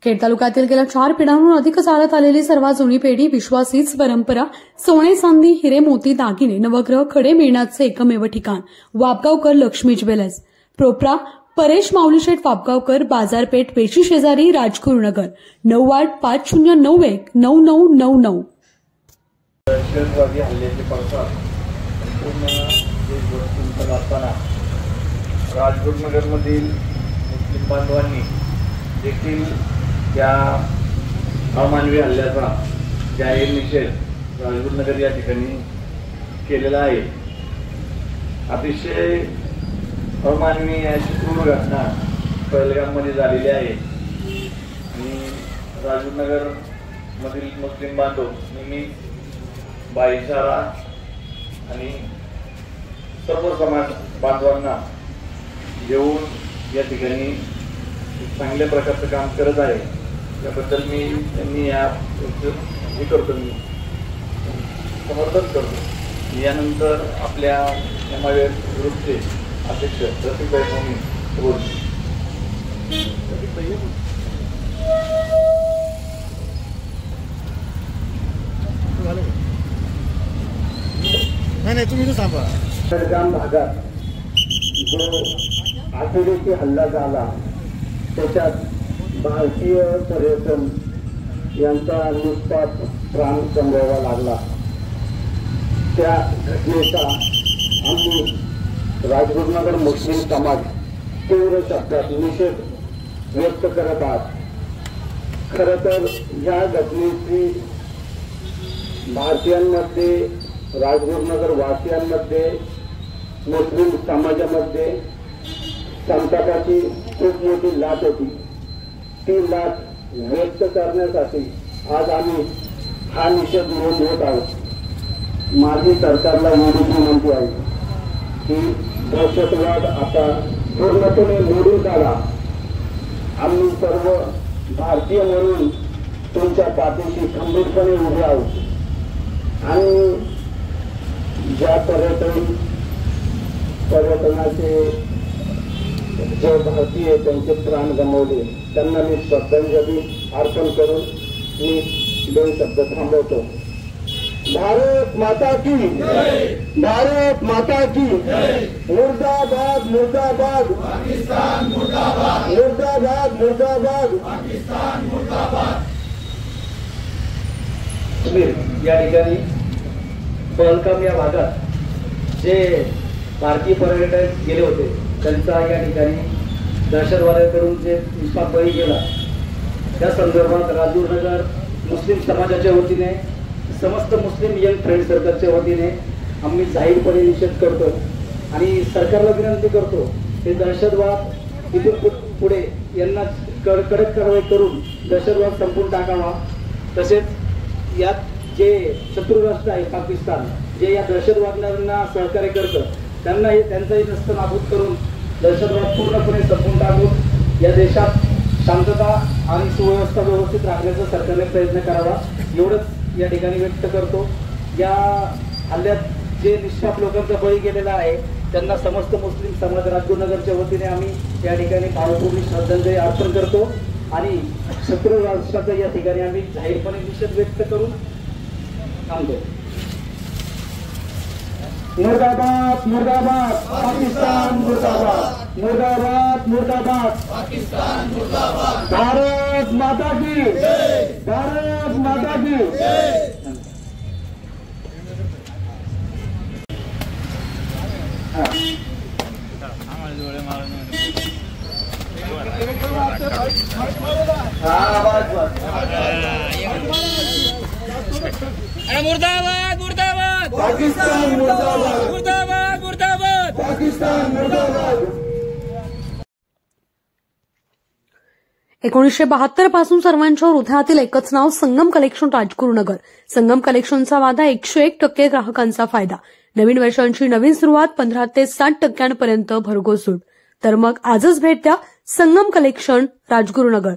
खेड तालुक्यातील गेल्या 4 पिढ्यांहून अधिक चालत आलेली सर्वात जुनी पेढी, विश्वास हीच परंपरा, सोने चांदी हिरे मोती दागिने नवग्रह खडे मिळण्याचे एकमेव ठिकाण वापगावकर लक्ष्मी ज्वेलर्स, प्रोप्रा परेश माऊलीशेठ वापगावकर, बाजारपेठ पेशी शेजारी, राजगुरुनगर, 9850919999. दहशतवादी हल्ल्याचे पडसाद संपूर्ण देशभर असताना राजगुरुनगरमधील मुस्लिम बांधवांनी देखील त्या अमानवी हल्ल्याचा जाहीर निषेध राजगुरुनगर या ठिकाणी केलेला आहे। अतिशय अमानवी अशी क्रूर घटना पहलगाममध्ये झालेली आहे आणि राजगुरुनगर मधील मुस्लिम बांधव नेहमी भाईचारा आणि सर्व समाज बांधवांना घेऊन या ठिकाणी चांगल्या प्रकारचं काम करत आहे। त्याबद्दल मी त्यांनी हे करतो, मी समर्थन करतो। यानंतर आपल्या एमआयएस ग्रुपचे अध्यक्ष रफिकभाई मोमीन बोलतो। नाही तुम्ही तो सांगा। पहलगाम भागात जो आठवड्याची हल्ला झाला त्याच्यात भारतीय पर्यटन यांचा निष्पाप प्राण गमवावा लागला। त्या घटनेचा आम्ही राजगुरुनगर मुस्लिम समाज तीव्र शब्दात निषेध व्यक्त करत आहात। खरं तर या घटनेची भारतीयांमध्ये, राजगुरुनगर वासियांमध्ये, मुस्लिम समाजामध्ये संतापाची खूप मोठी लाट होती। ती लाट व्यक्त करण्यासाठी आज आम्ही हा निषेध नोंदवत आहोत। माझी सरकारला एवढी विनंती आहे की दहशतवाद आता पूर्णपणे मोडून काढा। आम्ही सर्व भारतीय म्हणून तुमच्या पाठीशी खंबीरपणे उभे आहोत आणि ज्या पर्यटनाचे जे भारतीय त्यांचे प्राण गमावले त्यांना मी श्रद्धांजली अर्पण करून मी 2 शब्द थांबवतो। भारत माता की भारत माता की मुर्दाबाद मुर्दाबाद पाकिस्तान मुर्दाबाद मुर्दाबाद मुर्दाबाद पाकिस्तान मुर्दाबाद। या ठिकाणी पहलगाम या भागात जे भारतीय पर्यटक गेले होते त्यांचा या ठिकाणी दहशतवाद्यांकडून जे निष्पाप बळी गेला त्या संदर्भात राजगुरुनगर मुस्लिम समाजाच्या वतीने, समस्त मुस्लिम यंग फ्रेंड सर्कलच्या वतीने आम्ही जाहीरपणे निषेध करतो आणि सरकारला विनंती करतो हे दहशतवाद इथून पुढे यांना कडक कारवाई करून दहशतवाद संपून टाकावा। तसेच यात जे शत्रू राष्ट्र आहे पाकिस्तान, जे या दहशतवाद्यांना सहकार्य करतं त्यांनाही त्यांचाही नष्ट नाबूद करून दहशतवाद पूर्णपणे संपून टाकून या देशात शांतता आणि सुव्यवस्था व्यवस्थित राखण्याचा सरकारने प्रयत्न करावा एवढंच या ठिकाणी व्यक्त करतो। या हल्ल्यात जे निष्पाप लोकांचा बळी गेलेला आहे त्यांना समस्त मुस्लिम समाज राजगुरुनगरच्या वतीने आम्ही या ठिकाणी भावपूर्ण श्रद्धांजली अर्पण करतो आणि शत्रू राष्ट्राचा या ठिकाणी आम्ही जाहीरपणे निषेध व्यक्त करून थांबतो। मुर्दाबाद मुर्दाबाद पाकिस्तान मुर्दाबाद मुर्दाबाद मुर्दाबाद पाकिस्तान मुर्दाबाद। भारत माता की भारत माता की मुर्दाबाद मुर्दाबाद पाकिस्तान मुर्दाबाद मुर्दाबाद मुर्दाबाद पाकिस्तान मुर्दाबाद। 1972 पासून सर्वांच्या हृदयातील एकच नाव संगम कलेक्शन राजगुरुनगर। संगम कलेक्शनचा वादा 101% ग्राहकांचा फायदा। नवीन वर्षांची नवीन सुरुवात 15 ते 60% भरघोस सूट। तर मग आजच भेट द्या संगम कलेक्शन राजगुरुनगर।